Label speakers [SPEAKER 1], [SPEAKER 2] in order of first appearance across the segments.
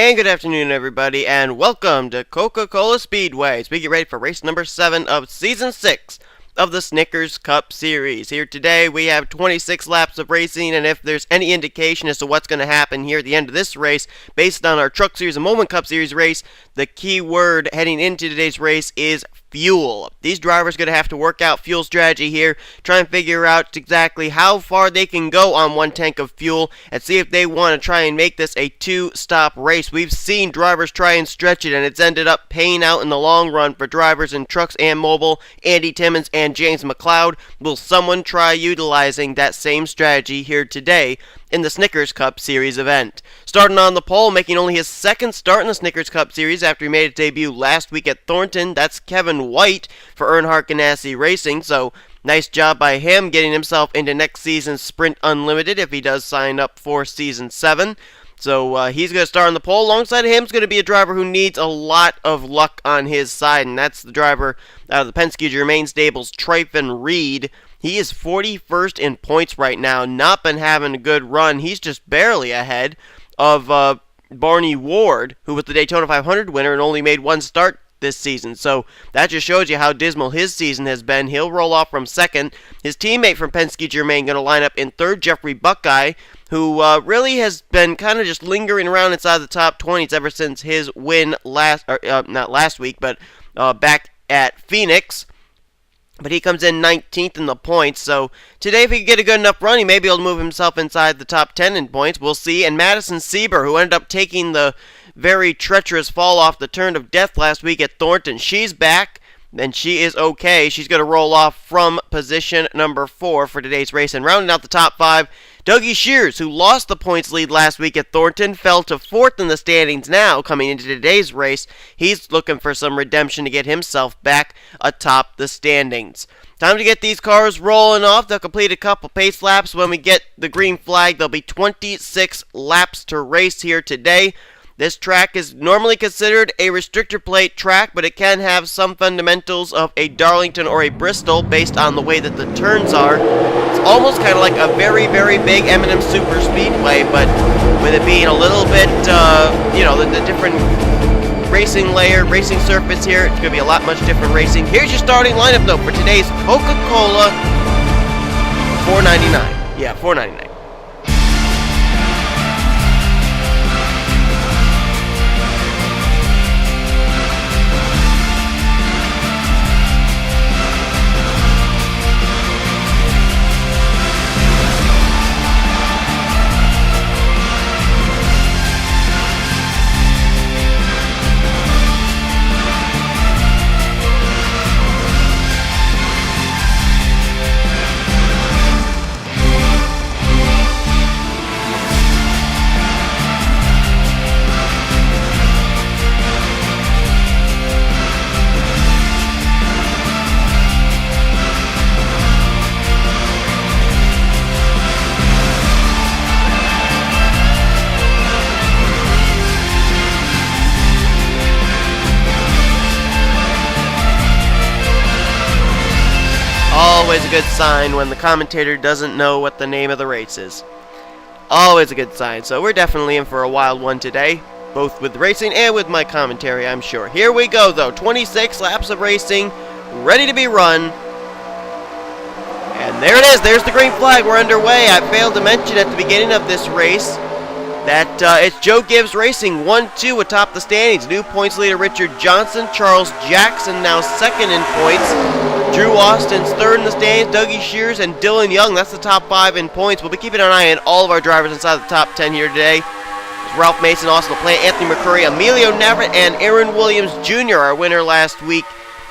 [SPEAKER 1] And good afternoon, everybody, and welcome to Coca Cola Speedway as we get ready for race number 7 of Season 6 of the Snickers Cup Series. Here today, we have 26 laps of racing, and if there's any indication as to what's going to happen here at the end of this race, based on our Truck Series and Moment Cup Series race, the key word heading into today's race is fuel. These drivers are going to have to work out fuel strategy here, try and figure out exactly how far they can go on one tank of fuel, and see if they want to try and make this a two-stop race. We've seen drivers try and stretch it, and it's ended up paying out in the long run for drivers in Trucks and Mobile, Andy Timmons and James McLeod. Will someone try utilizing that same strategy here today in the Snickers Cup Series event? Starting on the pole, making only his second start in the Snickers Cup Series after he made his debut last week at Thornton, that's Kevin White for Earnhardt Ganassi Racing, so nice job by him getting himself into next season's Sprint Unlimited if he does sign up for Season 7. So he's going to start on the pole. Alongside of him is going to be a driver who needs a lot of luck on his side, and that's the driver out of the Penske Germain Stables, Tryphon Reed. He is 41st in points right now, not been having a good run. He's just barely ahead of Barney Ward, who was the Daytona 500 winner and only made one start this season. So that just shows you how dismal his season has been. He'll roll off from second. His teammate from Penske Germain going to line up in third, Jeffrey Buckeye, who really has been kind of just lingering around inside the top 20s ever since his win not last week, but back at Phoenix. But he comes in 19th in the points, so today if he can get a good enough run, he may be able to move himself inside the top 10 in points. We'll see. And Madison Sieber, who ended up taking the very treacherous fall off the turn of death last week at Thornton, she's back, and she is okay. She's going to roll off from position number 4 for today's race. And rounding out the top 5, Dougie Shears, who lost the points lead last week at Thornton, fell to 4th in the standings now coming into today's race. He's looking for some redemption to get himself back atop the standings. Time to get these cars rolling off. They'll complete a couple pace laps. When we get the green flag, there'll be 26 laps to race here today. This track is normally considered a restrictor plate track, but it can have some fundamentals of a Darlington or a Bristol based on the way that the turns are. It's almost kind of like a very, very big M&M Super Speedway, but with it being a little bit, the different racing layer, racing surface here, it's going to be a lot much different racing. Here's your starting lineup, though, for today's Coca Cola $4.99. Yeah, $4.99. Always a good sign when the commentator doesn't know what the name of the race is. Always a good sign. So we're definitely in for a wild one today, both with racing and with my commentary, I'm sure. Here we go, though. 26 laps of racing, ready to be run. And there it is. There's the green flag. We're underway. I failed to mention at the beginning of this race that it's Joe Gibbs Racing 1-2 atop the standings. New points leader Richard Johnson. Charles Jackson now second in points. Drew Austin's third in the standings. Dougie Shears and Dylan Young. That's the top 5 in points. We'll be keeping an eye on all of our drivers inside the top 10 here today. Ralph Mason, Austin LaPlante, Anthony McCurry, Emilio Navarrete, and Aaron Williams Jr., our winner last week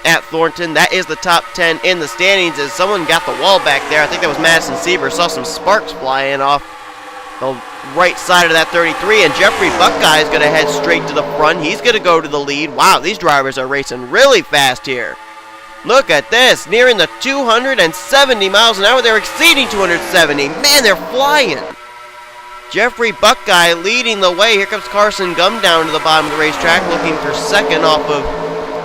[SPEAKER 1] at Thornton. That is the top 10 in the standings as someone got the wall back there. I think that was Madison Sieber. Saw some sparks flying off the right side of that 33, and Jeffrey Buckeye is going to head straight to the front. He's going to go to the lead. Wow, these drivers are racing really fast here. Look at this, nearing the 270 miles an hour. They're exceeding 270. Man, they're flying. Jeffrey Buckeye leading the way. Here comes Carson Gum down to the bottom of the racetrack, looking for second off of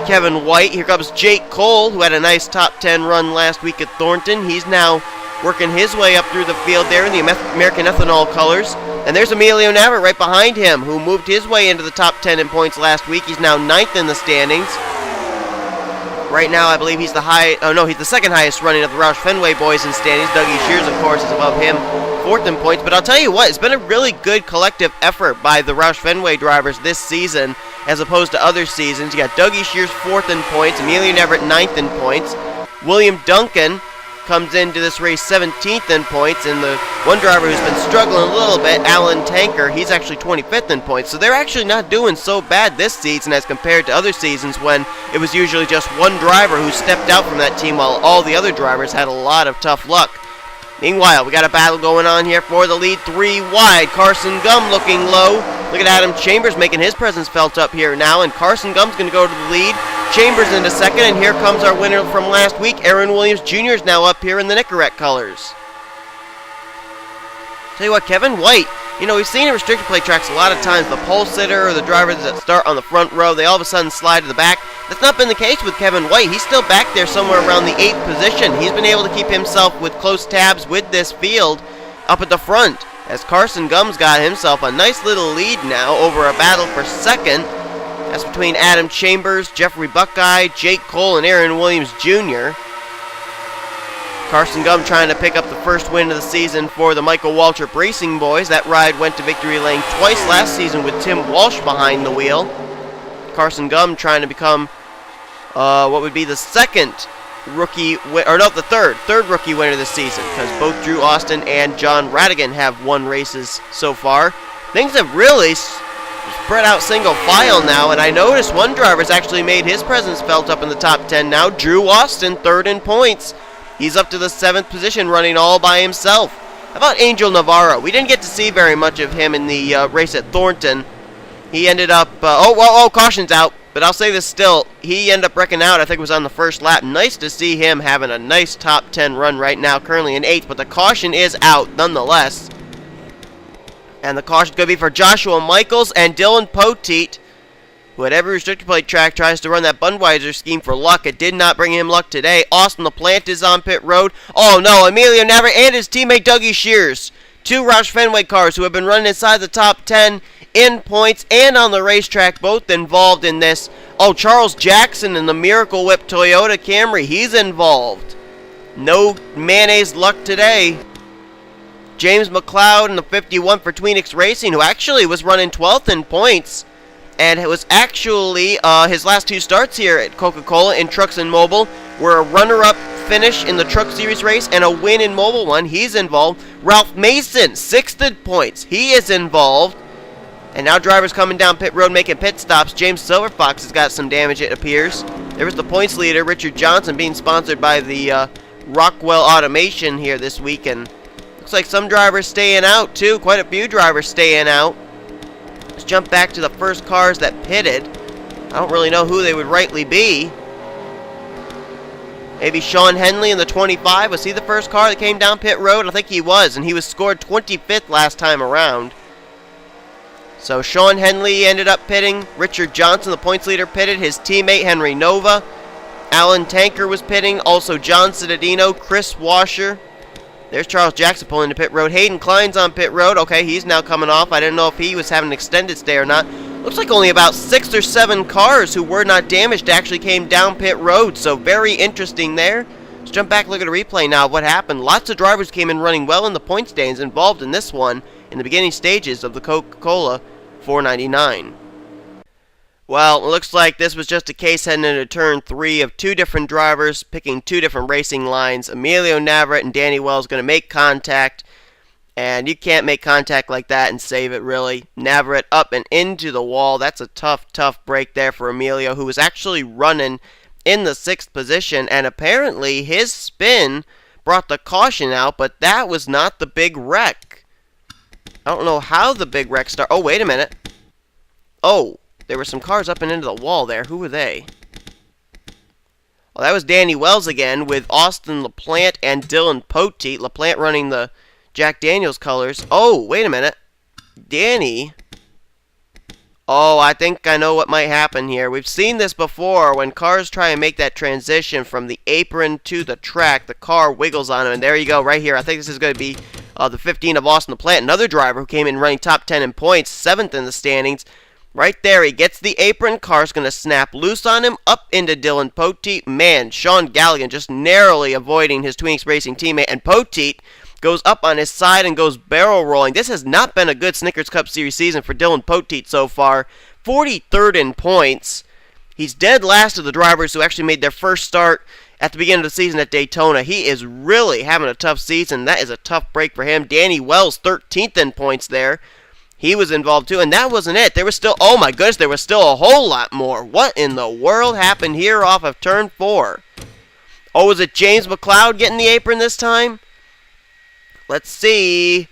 [SPEAKER 1] Kevin White. Here comes Jake Cole, who had a nice top 10 run last week at Thornton. He's now working his way up through the field there in the American Ethanol colors. And there's Emilio Navarrete right behind him, who moved his way into the top 10 in points last week. He's now 9th in the standings. Right now, I believe he's the second highest running of the Roush Fenway boys in standings. Dougie Shears, of course, is above him, 4th in points. But I'll tell you what, it's been a really good collective effort by the Roush Fenway drivers this season as opposed to other seasons. You got Dougie Shears 4th in points, Emilio Navarrete 9th in points. William Duncan comes into this race 17th in points, and the one driver who's been struggling a little bit, Alan Tanker, he's actually 25th in points. So they're actually not doing so bad this season as compared to other seasons when it was usually just one driver who stepped out from that team while all the other drivers had a lot of tough luck. Meanwhile, we got a battle going on here for the lead, 3 wide. Carson Gum looking low. Look at Adam Chambers making his presence felt up here now, and Carson Gum's going to go to the lead. Chambers into second, and here comes our winner from last week. Aaron Williams Jr. is now up here in the Nicorette colors. Tell you what, Kevin White, we've seen in restricted plate tracks a lot of times the pole sitter or the drivers that start on the front row, they all of a sudden slide to the back. That's not been the case with Kevin White. He's still back there somewhere around the 8th position. He's been able to keep himself with close tabs with this field up at the front, as Carson Gum's got himself a nice little lead now over a battle for second. That's between Adam Chambers, Jeffrey Buckeye, Jake Cole, and Aaron Williams Jr. Carson Gum trying to pick up the first win of the season for the Michael Waltrip Racing boys. That ride went to victory lane twice last season with Tim Walsh behind the wheel. Carson Gum trying to become what would be the third rookie winner this season, because both Drew Austin and John Radigan have won races so far. Things have really spread out single file now, and I noticed one driver's actually made his presence felt up in the top 10 now. Drew Austin, 3rd in points. He's up to the 7th position running all by himself. How about Angel Navarro? We didn't get to see very much of him in the race at Thornton. He ended up, caution's out. But I'll say this still, he ended up wrecking out, I think it was on the first lap. Nice to see him having a nice top 10 run right now, currently in 8th, but the caution is out nonetheless. And the caution's going to be for Joshua Michaels and Dylan Poteet, who at every restricted plate track tries to run that Budweiser scheme for luck. It did not bring him luck today. Austin LaPlante is on pit road. Oh no, Emilio Navarrete and his teammate Dougie Shears, 2 Roush Fenway cars who have been running inside the top 10 in points and on the racetrack, both involved in this. Oh, Charles Jackson in the Miracle Whip Toyota Camry, he's involved. No mayonnaise luck today. James McLeod in the 51 for Tweenix Racing, who actually was running 12th in points, and it was actually his last 2 starts here at Coca Cola in Trucks and Mobile were a runner-up finish in the Truck Series race and a win in Mobile 1. He's involved. Ralph Mason, 6th in points. He is involved. And now drivers coming down pit road making pit stops. James Silverfox has got some damage, it appears. There was the points leader, Richard Johnson, being sponsored by the Rockwell Automation here this week. And looks like some drivers staying out, too. Quite a few drivers staying out. Let's jump back to the first cars that pitted. I don't really know who they would rightly be. Maybe Sean Henley in the 25. Was he the first car that came down pit road? I think he was, and he was scored 25th last time around. So Sean Henley ended up pitting. Richard Johnson, the points leader, pitted. His teammate Henry Nova. Alan Tanker was pitting. Also John Cittadino, Chris Washer. There's Charles Jackson pulling to pit road. Hayden Klein's on pit road. Okay, he's now coming off. I didn't know if he was having an extended stay or not. Looks like only about 6 or 7 cars who were not damaged actually came down pit road. So very interesting there. Let's jump back and look at a replay now of what happened. Lots of drivers came in running well in the point stands involved in this one in the beginning stages of the Coca Cola 499. Well, it looks like this was just a case heading into turn 3 of 2 different drivers picking 2 different racing lines. Emilio Navarrete and Danny Wells going to make contact, and you can't make contact like that and save it, really. Navarrete up and into the wall. That's a tough break there for Emilio, who was actually running in the 6th position, and apparently his spin brought the caution out, but that was not the big wreck. I don't know how the big wreck started. Oh, wait a minute. Oh, there were some cars up and into the wall there. Who were they? Well, that was Danny Wells again with Austin LaPlante and Dylan Poteet. LaPlante running the Jack Daniels colors. Oh, wait a minute. Danny Oh, I think I know what might happen here. We've seen this before. When cars try and make that transition from the apron to the track, the car wiggles on them. And there you go, right here. I think this is going to be the 15 of Austin LaPlante, another driver who came in running top 10 in points, 7th in the standings. Right there, he gets the apron. Car's going to snap loose on him, up into Dylan Poteet. Man, Sean Galligan just narrowly avoiding his Twinks Racing teammate. And Poteet goes up on his side and goes barrel rolling. This has not been a good Snickers Cup Series season for Dylan Poteet so far. 43rd in points. He's dead last of the drivers who actually made their first start at the beginning of the season at Daytona. He is really having a tough season. That is a tough break for him. Danny Wells, 13th in points there. He was involved too, and that wasn't it. There was still, oh my goodness, there was still a whole lot more. What in the world happened here off of turn 4? Oh, was it James McLeod getting the apron this time? Let's see.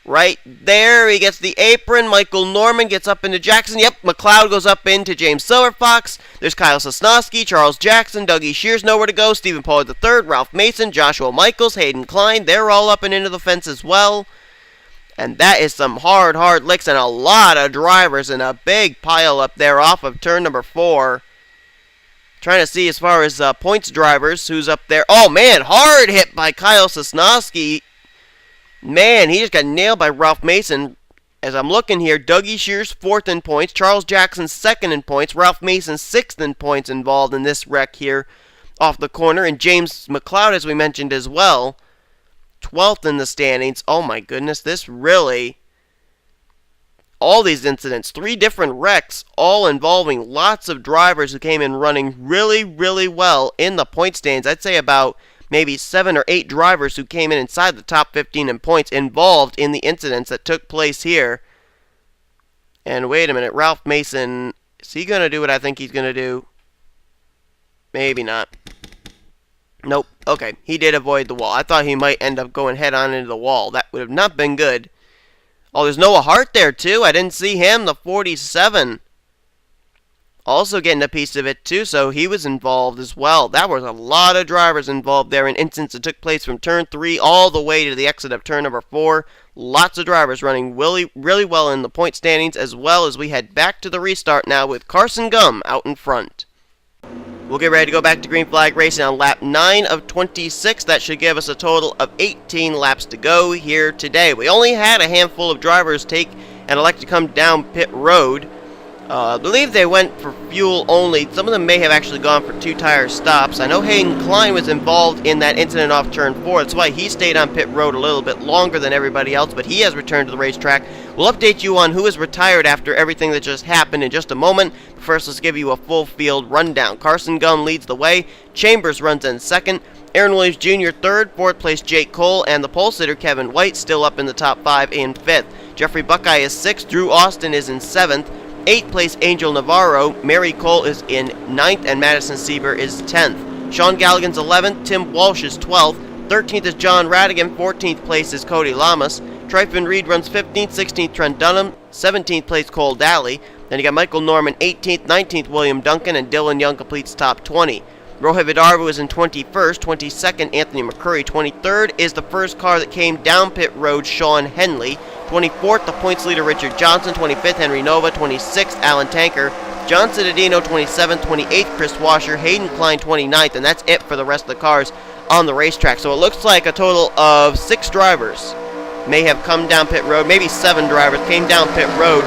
[SPEAKER 1] Right there, he gets the apron. Michael Norman gets up into Jackson. Yep, McLeod goes up into James Silverfox. There's Kyle Sosnowski, Charles Jackson, Dougie Shears nowhere to go, Stephen Pollard III, Ralph Mason, Joshua Michaels, Hayden Klein. They're all up and into the fence as well. And that is some hard licks and a lot of drivers in a big pile up there off of turn number 4. Trying to see as far as points drivers, who's up there. Oh, man, hard hit by Kyle Sosnowski. Man, he just got nailed by Ralph Mason. As I'm looking here, Dougie Shears 4th in points, Charles Jackson 2nd in points, Ralph Mason 6th in points involved in this wreck here off the corner, and James McLeod, as we mentioned as well, 12th in the standings. Oh my goodness, this really, all these incidents, 3 different wrecks, all involving lots of drivers who came in running really well in the point standings. I'd say about maybe 7 or 8 drivers who came in inside the top 15 in points involved in the incidents that took place here. And wait a minute, Ralph Mason, is he going to do what I think he's going to do? Maybe not. Nope. Okay, he did avoid the wall. I thought he might end up going head on into the wall. That would have not been good. Oh, there's Noah Hart there, too. I didn't see him, the 47. Also getting a piece of it, too, so he was involved as well. That was a lot of drivers involved there in incidents that took place from turn 3 all the way to the exit of turn number 4. Lots of drivers running really well in the point standings, as well as we head back to the restart now with Carson Gum out in front. We'll get ready to go back to green flag racing on lap 9 of 26. That should give us a total of 18 laps to go here today. We only had a handful of drivers take and elect to come down pit road. I believe they went for fuel only. Some of them may have actually gone for 2 tire stops. I know Hayden Klein was involved in that incident off turn 4. That's why he stayed on pit road a little bit longer than everybody else, but he has returned to the racetrack. We'll update you on who is retired after everything that just happened in just a moment. First, let's give you a full field rundown. Carson Gum leads the way. Chambers runs in second. Aaron Williams Jr. third. 4th place Jake Cole. And the pole sitter Kevin White still up in the top 5 in 5th. Jeffrey Buckeye is 6th. Drew Austin is in 7th. 8th place Angel Navarro. Mary Cole is in 9th. And Madison Sieber is 10th. Sean Galligan's 11th. Tim Walsh is 12th. 13th is John Radigan. 14th place is Cody Lamas. Tryphon Reed runs 15th. 16th Trent Dunham. 17th place Cole Daly. Then you got Michael Norman 18th, 19th William Duncan, and Dylan Young completes top 20. Rohit Vidarva is in 21st, 22nd Anthony McCurry, 23rd is the first car that came down pit road, Sean Henley, 24th the points leader Richard Johnson, 25th Henry Nova, 26th Alan Tanker, John Cittadino 27th, 28th Chris Washer, Hayden Klein 29th, and that's it for the rest of the cars on the racetrack. So it looks like a total of 6 drivers may have come down pit road, maybe 7 drivers came down pit road.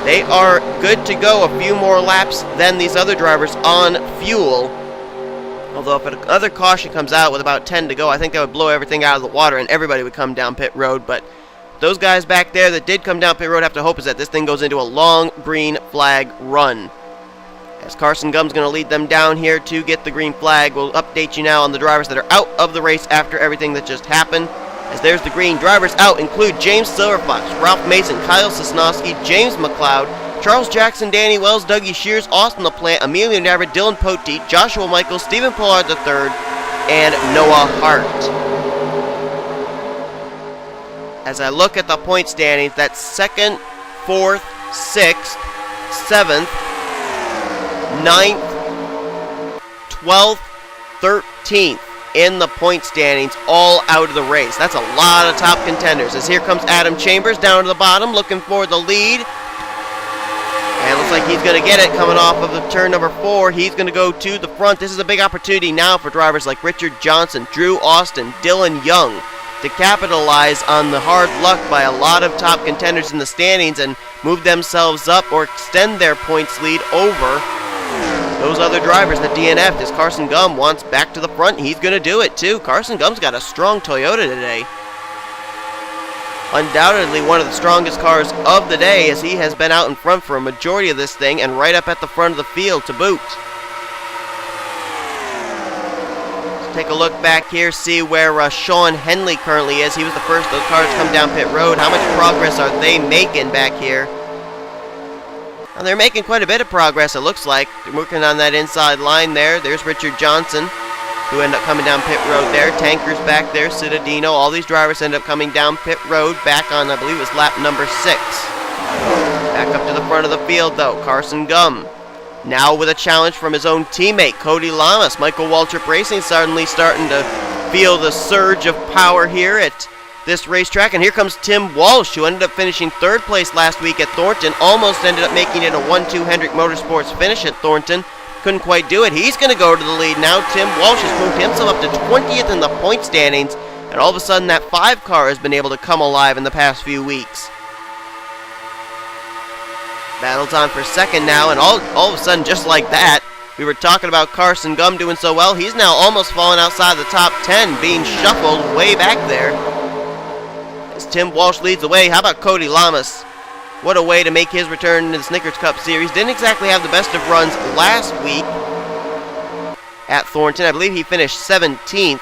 [SPEAKER 1] They are good to go a few more laps than these other drivers on fuel. Although if another caution comes out with about 10 to go, I think that would blow everything out of the water and everybody would come down pit road. But those guys back there that did come down pit road have to hope is that this thing goes into a long green flag run. As Carson Gum's going to lead them down here to get the green flag, we'll update you now on the drivers that are out of the race after everything that just happened. As there's the green, drivers out include James Silverfox, Ralph Mason, Kyle Sosnowski, James McLeod, Charles Jackson, Danny Wells, Dougie Shears, Austin LaPlante, Emilio Navarre, Dylan Poteet, Joshua Michaels, Stephen Pollard III, and Noah Hart. As I look at the point standings, that's 2nd, 4th, 6th, 7th, 9th, 12th, 13th. In the point standings, all out of the race. That's a lot of top contenders. As here comes Adam Chambers down to the bottom, looking for the lead. And looks like he's going to get it coming off of the turn number 4. He's going to go to the front. This is a big opportunity now for drivers like Richard Johnson, Drew Austin, Dylan Young to capitalize on the hard luck by a lot of top contenders in the standings and move themselves up or extend their points lead over those other drivers that DNF'd. As Carson Gum wants back to the front, he's going to do it too. Carson Gum's got a strong Toyota today. Undoubtedly one of the strongest cars of the day, as he has been out in front for a majority of this thing and right up at the front of the field to boot. Let's take a look back here, see where Sean Henley currently is. He was the first of those cars to come down pit road. How much progress are they making back here? Well, they're making quite a bit of progress, it looks like. They're working on that inside line there. There's Richard Johnson, who end up coming down pit road there. Tankers back there, Citadino. All these drivers end up coming down pit road back on, I believe it was lap number 6. Back up to the front of the field, though, Carson Gum. Now with a challenge from his own teammate, Cody Lamas. Michael Waltrip Racing suddenly starting to feel the surge of power here at this racetrack. And here comes Tim Walsh, who ended up finishing 3rd place last week at Thornton. Almost ended up making it a 1-2 Hendrick Motorsports finish at Thornton. Couldn't quite do it. He's going to go to the lead now. Tim Walsh has moved himself up to 20th in the point standings, and all of a sudden that 5 car has been able to come alive in the past few weeks. Battle's on for 2nd now, and all of a sudden, just like that, we were talking about Carson Gum doing so well. He's now almost fallen outside the top 10, being shuffled way back there. As Tim Walsh leads the way, how about Cody Lamas? What a way to make his return to the Snickers Cup Series. Didn't exactly have the best of runs last week at Thornton. I believe he finished 17th.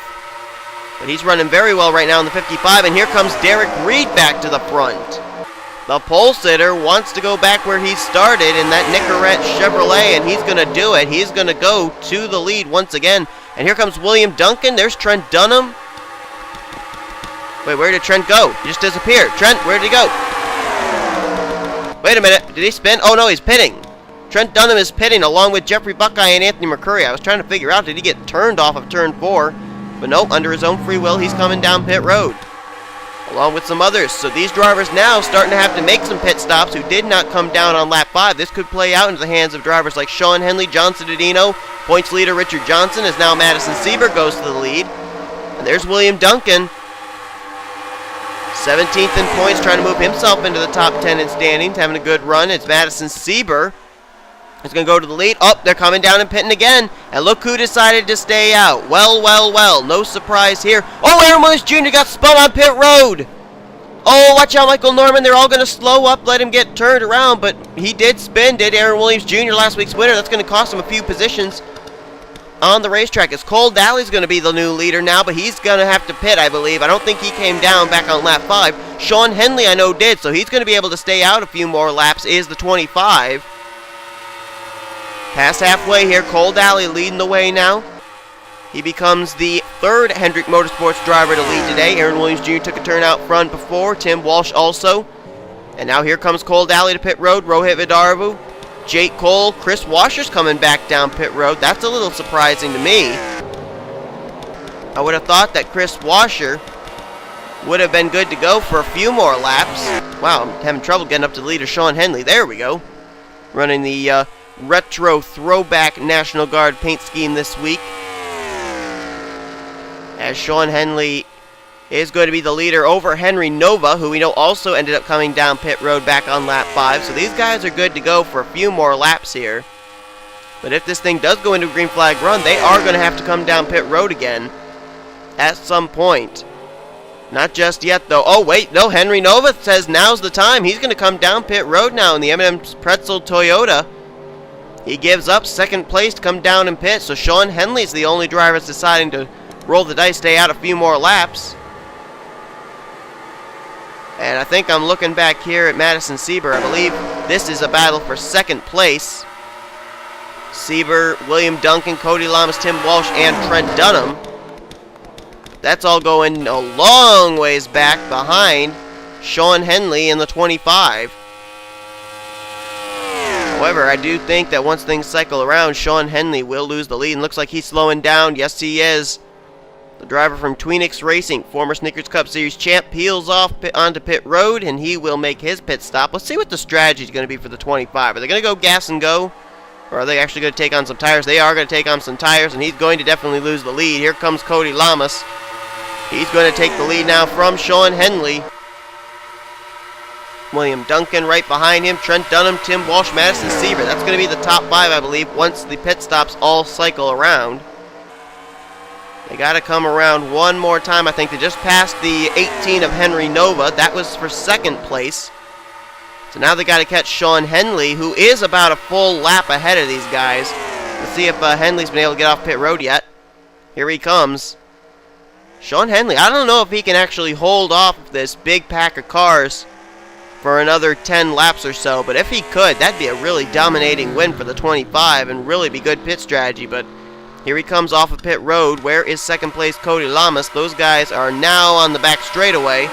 [SPEAKER 1] But he's running very well right now in the 55. And here comes Derek Reed back to the front. The pole sitter wants to go back where he started in that Nicorette Chevrolet, and he's going to do it. He's going to go to the lead once again. And here comes William Duncan. There's Trent Dunham. Wait, where did Trent go? He just disappeared. Trent, where did he go? Wait a minute, did he spin? Oh no, he's pitting. Trent Dunham is pitting along with Jeffrey Buckeye and Anthony McCurry. I was trying to figure out, did he get turned off of turn 4? But no, under his own free will, he's coming down pit road, along with some others. So these drivers now starting to have to make some pit stops who did not come down on lap 5. This could play out into the hands of drivers like Sean Henley, John Citadino. Points leader Richard Johnson, as now Madison Sieber goes to the lead. And there's William Duncan, 17th in points, trying to move himself into the top 10 in standings, having a good run. It's Madison Sieber who's going to go to the lead. Oh, they're coming down and pitting again. And look who decided to stay out. Well, well, well. No surprise here. Oh, Aaron Williams Jr. got spun on pit road. Oh, watch out, Michael Norman. They're all going to slow up, let him get turned around. But he did spin, did Aaron Williams Jr., last week's winner. That's going to cost him a few positions on the racetrack. As Cole Daly's going to be the new leader now, but he's going to have to pit, I believe. I don't think he came down back on lap 5. Sean Henley, I know, did, so he's going to be able to stay out a few more laps, is the 25. Past halfway here, Cole Daly leading the way now. He becomes the 3rd Hendrick Motorsports driver to lead today. Aaron Williams Jr. took a turn out front before, Tim Walsh also. And now here comes Cole Daly to pit road, Rohit Vidarvu, Jake Cole, Chris Washer's coming back down pit road. That's a little surprising to me. I would have thought that Chris Washer would have been good to go for a few more laps. Wow, I'm having trouble getting up to the leader, Sean Henley. There we go. Running the retro throwback National Guard paint scheme this week. As Sean Henley is going to be the leader over Henry Nova, who we know also ended up coming down pit road back on lap 5. So these guys are good to go for a few more laps here. But if this thing does go into a green flag run, they are going to have to come down pit road again at some point. Not just yet, though. Oh, wait, no, Henry Nova says now's the time. He's going to come down pit road now in the M&M's Pretzel Toyota. He gives up 2nd place to come down and pit, so Sean Henley's the only driver that's deciding to roll the dice, stay out a few more laps. And I think I'm looking back here at Madison Sieber. I believe this is a battle for 2nd place. Sieber, William Duncan, Cody Lamas, Tim Walsh, and Trent Dunham. That's all going a long ways back behind Sean Henley in the 25. However, I do think that once things cycle around, Sean Henley will lose the lead. And looks like he's slowing down. Yes, he is. The driver from Tweenix Racing, former Snickers Cup Series champ, peels off onto pit road, and he will make his pit stop. Let's see what the strategy is going to be for the 25. Are they going to go gas and go? Or are they actually going to take on some tires? They are going to take on some tires, and he's going to definitely lose the lead. Here comes Cody Lamas. He's going to take the lead now from Sean Henley. William Duncan right behind him. Trent Dunham, Tim Walsh, Madison Sieber. That's going to be the top 5, I believe, once the pit stops all cycle around. They got to come around one more time. I think they just passed the 18 of Henry Nova. That was for second place. So now they got to catch Sean Henley, who is about a full lap ahead of these guys. Let's see if Henley's been able to get off pit road yet. Here he comes. Sean Henley, I don't know if he can actually hold off this big pack of cars for another 10 laps or so, but if he could, that'd be a really dominating win for the 25 and really be good pit strategy. But here he comes off of pit road. Where is second place Cody Lamas? Those guys are now on the back straightaway,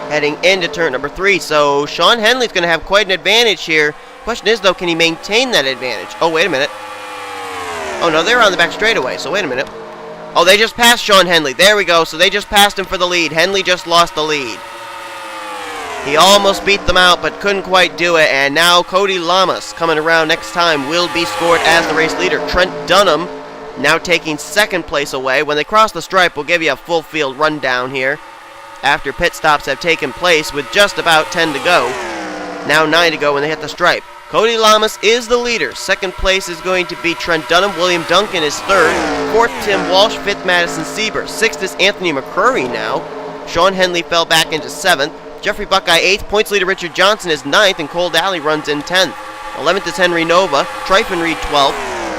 [SPEAKER 1] heading into turn number 3. So Sean Henley's going to have quite an advantage here. Question is, though, can he maintain that advantage? Oh, wait a minute. Oh, no, they're on the back straightaway, so wait a minute. Oh, they just passed Sean Henley. There we go. So they just passed him for the lead. Henley just lost the lead. He almost beat them out, but couldn't quite do it. And now Cody Lamas, coming around next time, will be scored as the race leader. Trent Dunham now taking second place away. When they cross the stripe, we'll give you a full field rundown here after pit stops have taken place with just about 10 to go. Now 9 to go when they hit the stripe. Cody Lamas is the leader. Second place is going to be Trent Dunham. William Duncan is third. Fourth, Tim Walsh. Fifth, Madison Sieber. Sixth is Anthony McCurry now. Sean Henley fell back into seventh. Jeffrey Buckeye 8th. Points leader Richard Johnson is 9th, and Cole Daly runs in 10th. 11th is Henry Nova. Tryphon Reed 12th.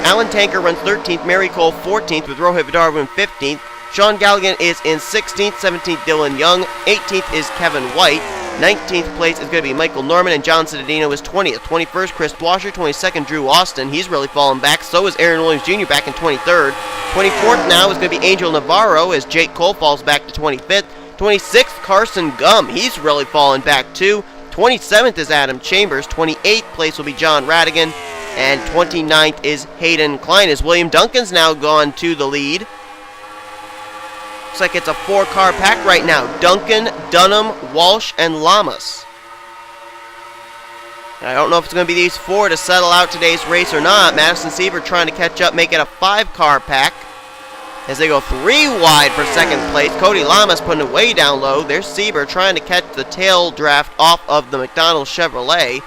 [SPEAKER 1] Alan Tanker runs 13th. Mary Cole 14th, with Rohit Vidar in 15th. Sean Galligan is in 16th. 17th, Dylan Young. 18th is Kevin White. 19th place is going to be Michael Norman, and John Citadino is 20th. 21st, Chris Washer. 22nd, Drew Austin. He's really fallen back. So is Aaron Williams Jr. back in 23rd. 24th now is going to be Angel Navarro, as Jake Cole falls back to 25th. 26th, Carson Gum. He's really fallen back too. 27th is Adam Chambers. 28th place will be John Radigan. And 29th is Hayden Klein, as William Duncan's now gone to the lead. Looks like it's a 4-car pack right now. Duncan, Dunham, Walsh, and Lamas. I don't know if it's going to be these 4 to settle out today's race or not. Madison Sieber trying to catch up, make it a 5-car pack, as they go 3 wide for second place. Cody Lamas putting it way down low. There's Sieber trying to catch the tail draft off of the McDonald Chevrolet.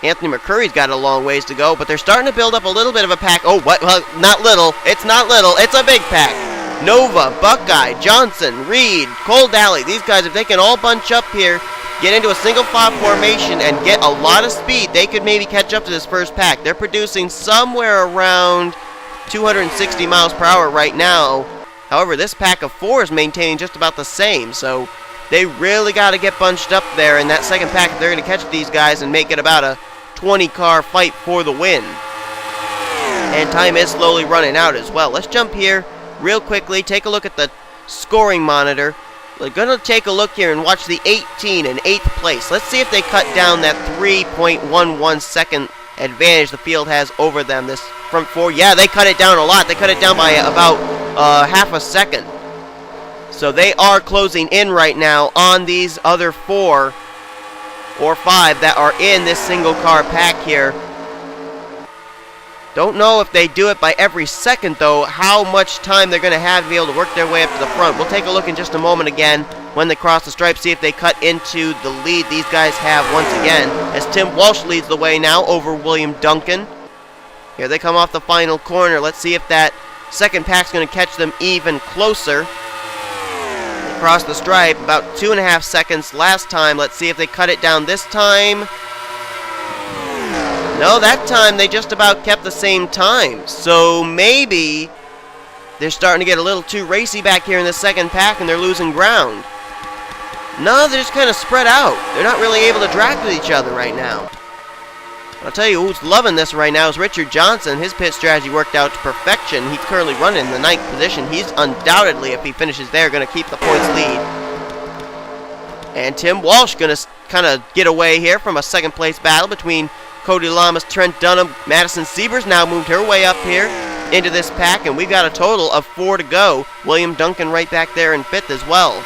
[SPEAKER 1] Anthony McCurry's got a long ways to go, but they're starting to build up a little bit of a pack. Oh, what? Well, not little. It's not little. It's a big pack. Nova, Buckeye, Johnson, Reed, Cole Daly. These guys, if they can all bunch up here, get into a single file formation, and get a lot of speed, they could maybe catch up to this first pack. They're producing somewhere around 260 miles per hour right now. However, this pack of 4 is maintaining just about the same, so they really got to get bunched up there in that second pack if they're going to catch these guys and make it about a 20-car fight for the win. And time is slowly running out as well. Let's jump here real quickly, take a look at the scoring monitor. We're going to take a look here and watch the 18 in 8th place. Let's see if they cut down that 3.11 second advantage the field has over them this front 4. Yeah, they cut it down a lot. They cut it down by about half a second. So they are closing in right now on these other 4 or 5 that are in this single car pack here. Don't know if they do it by every second, though, how much time they're going to have to be able to work their way up to the front. We'll take a look in just a moment again when they cross the stripe, see if they cut into the lead these guys have once again, as Tim Walsh leads the way now over William Duncan. Here they come off the final corner. Let's see if that second pack's going to catch them even closer. Across the stripe, about 2.5 seconds last time. Let's see if they cut it down this time. No, that time they just about kept the same time. So maybe they're starting to get a little too racy back here in the second pack and they're losing ground. No, they're just kind of spread out. They're not really able to draft with each other right now. I'll tell you who's loving this right now is Richard Johnson. His pit strategy worked out to perfection. He's currently running in the 9th position. He's undoubtedly, if he finishes there, going to keep the points lead. And Tim Walsh going to kind of get away here from a second place battle between Cody Lamas, Trent Dunham. Madison Sieber's now moved her way up here into this pack, and we've got a total of 4 to go. William Duncan right back there in 5th as well.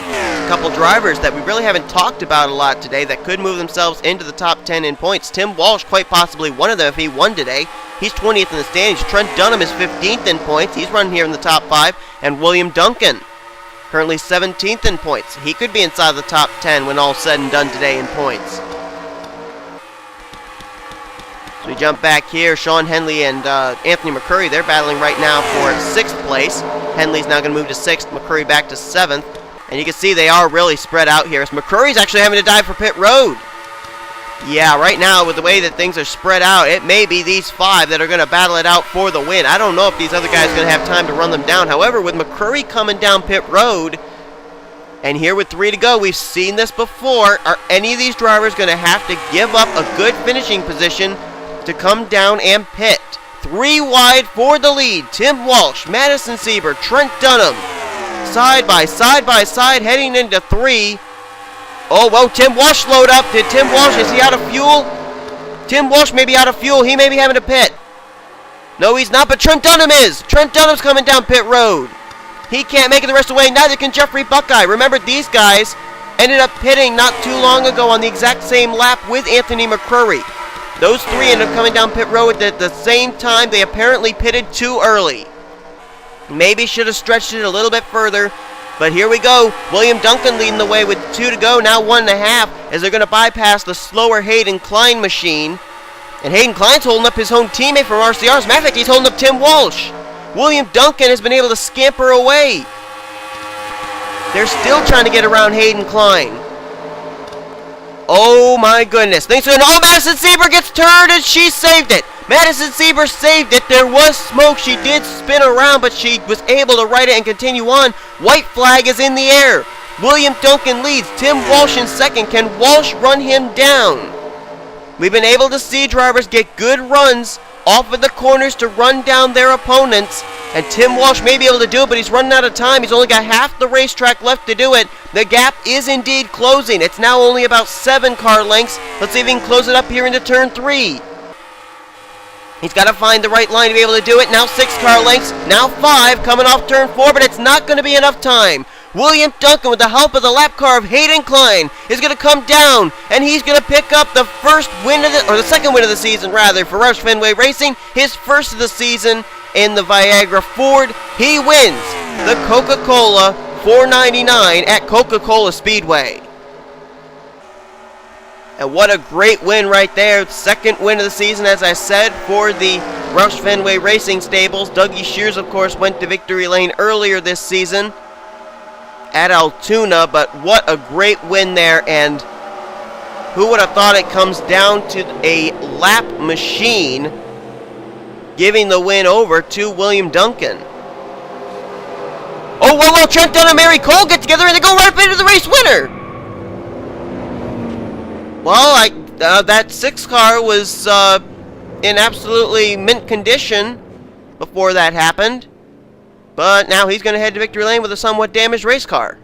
[SPEAKER 1] A couple drivers that we really haven't talked about a lot today that could move themselves into the top 10 in points. Tim Walsh, quite possibly one of them if he won today. He's 20th in the standings. Trent Dunham is 15th in points. He's running here in the top 5. And William Duncan, currently 17th in points. He could be inside the top 10 when all's said and done today in points. So we jump back here. Sean Henley and Anthony McCurry, they're battling right now for 6th place. Henley's now going to move to 6th. McCurry back to 7th. And you can see they are really spread out here. So McCurry's actually having to dive for pit road. Yeah, right now with the way that things are spread out, it may be these 5 that are going to battle it out for the win. I don't know if these other guys are going to have time to run them down. However, with McCurry coming down pit road, and here with 3 to go, we've seen this before. Are any of these drivers going to have to give up a good finishing position to come down and pit? 3 wide for the lead. Tim Walsh, Madison Sieber, Trent Dunham. Side by side, heading into 3. Oh, whoa, Tim Walsh slowed up. Did Tim Walsh, is he out of fuel? Tim Walsh may be out of fuel. He may be having to pit. No, he's not, but Trent Dunham is. Trent Dunham's coming down pit road. He can't make it the rest of the way. Neither can Jeffrey Buckeye. Remember, these guys ended up pitting not too long ago on the exact same lap with Anthony McCurry. Those 3 ended up coming down pit road at the same time. They apparently pitted too early. Maybe should have stretched it a little bit further. But here we go. William Duncan leading the way with 2 to go. Now 1.5 as they're going to bypass the slower Hayden Klein machine. And Hayden Klein's holding up his home teammate from RCR. As a matter of fact, he's holding up Tim Walsh. William Duncan has been able to scamper away. They're still trying to get around Hayden Klein. Oh my goodness. Things are going. Oh, Madison Sieber gets turned and she saved it. Madison Sieber saved it. There was smoke. She did spin around, but she was able to right it and continue on. White flag is in the air. William Duncan leads. Tim Walsh in 2nd. Can Walsh run him down? We've been able to see drivers get good runs off of the corners to run down their opponents. And Tim Walsh may be able to do it, but he's running out of time. He's only got half the racetrack left to do it. The gap is indeed closing. It's now only about 7 car lengths. Let's see if he can close it up here into turn 3. He's got to find the right line to be able to do it. Now 6 car lengths. Now 5 coming off turn 4, but it's not going to be enough time. William Duncan, with the help of the lap car of Hayden Klein, is going to come down, and he's going to pick up the first win of the second win of the season, rather, for Roush Fenway Racing. His first of the season in the Viagra Ford. He wins the Coca Cola 499 at Coca Cola Speedway. And what a great win right there. 2nd win of the season, as I said, for the Roush Fenway Racing Stables. Dougie Shears, of course, went to victory lane earlier this season at Altoona, but what a great win there. And who would have thought it comes down to a lap machine giving the win over to William Duncan. Oh, whoa, Trent Dunham and Mary Cole get together and they go right up into the race winner. Well, that 6 car was in absolutely mint condition before that happened. But now he's going to head to victory lane with a somewhat damaged race car.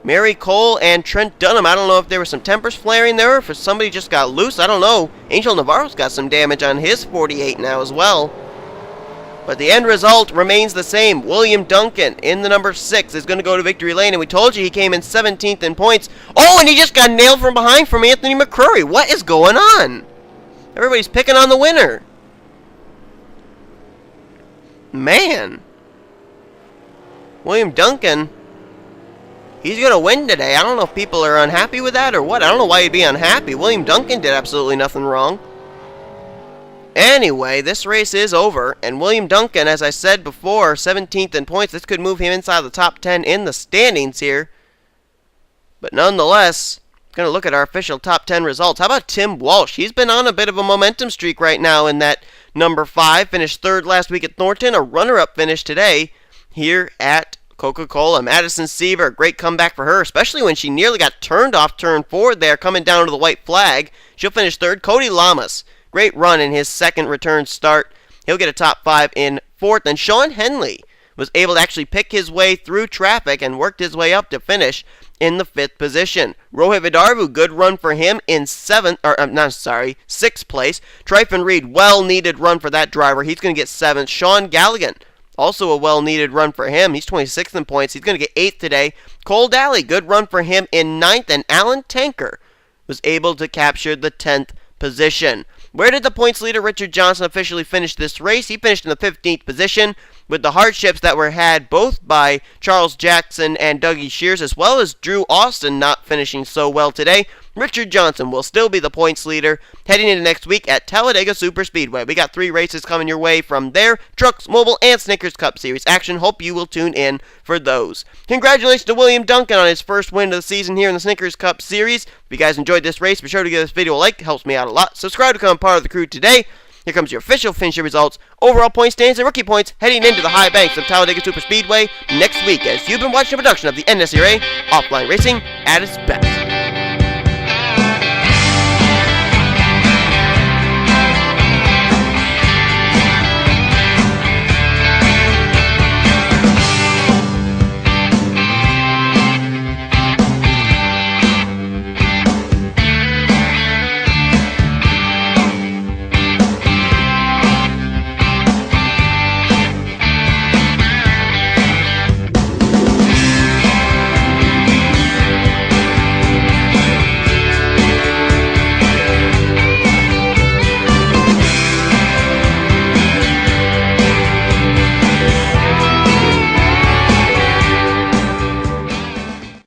[SPEAKER 1] Mary Cole and Trent Dunham, I don't know if there were some tempers flaring there or if somebody just got loose. I don't know. Angel Navarro's got some damage on his 48 now as well. But the end result remains the same. William Duncan in the number 6 is going to go to victory lane. And we told you he came in 17th in points. Oh, and he just got nailed from behind from Anthony McCurry. What is going on? Everybody's picking on the winner. Man. William Duncan, he's going to win today. I don't know if people are unhappy with that or what. I don't know why you'd be unhappy. William Duncan did absolutely nothing wrong. Anyway, this race is over, and William Duncan, as I said before, 17th in points. This could move him inside the top 10 in the standings here. But nonetheless, going to look at our official top 10 results. How about Tim Walsh? He's been on a bit of a momentum streak right now in that number 5. Finished 3rd last week at Thornton. A runner-up finish today here at Coca Cola. Madison Sieber, great comeback for her, especially when she nearly got turned off turn 4 there, coming down to the white flag. She'll finish 3rd. Cody Lamas, great run in his 2nd return start. He'll get a top 5 in 4th. And Sean Henley was able to actually pick his way through traffic and worked his way up to finish in the 5th position. Rohit Vidarvu, good run for him in 6th place. Tryphon Reed, well-needed run for that driver. He's going to get 7th. Sean Galligan, also a well-needed run for him. He's 26th in points. He's going to get 8th today. Cole Daly, good run for him in 9th. And Alan Tanker was able to capture the 10th position. Where did the points leader Richard Johnson officially finish this race? He finished in the 15th position with the hardships that were had both by Charles Jackson and Dougie Shears, as well as Drew Austin not finishing so well today. Richard Johnson will still be the points leader heading into next week at Talladega Superspeedway. We got 3 races coming your way from there: Trucks, Mobile, and Snickers Cup Series action. Hope you will tune in for those. Congratulations to William Duncan on his first win of the season here in the Snickers Cup Series. If you guys enjoyed this race, be sure to give this video a like. It helps me out a lot. Subscribe to become part of the crew today. Here comes your official finisher results, overall point standings, and rookie points heading into the high banks of Talladega Superspeedway next week, as you've been watching a production of the NNSCRA Offline Racing at its best.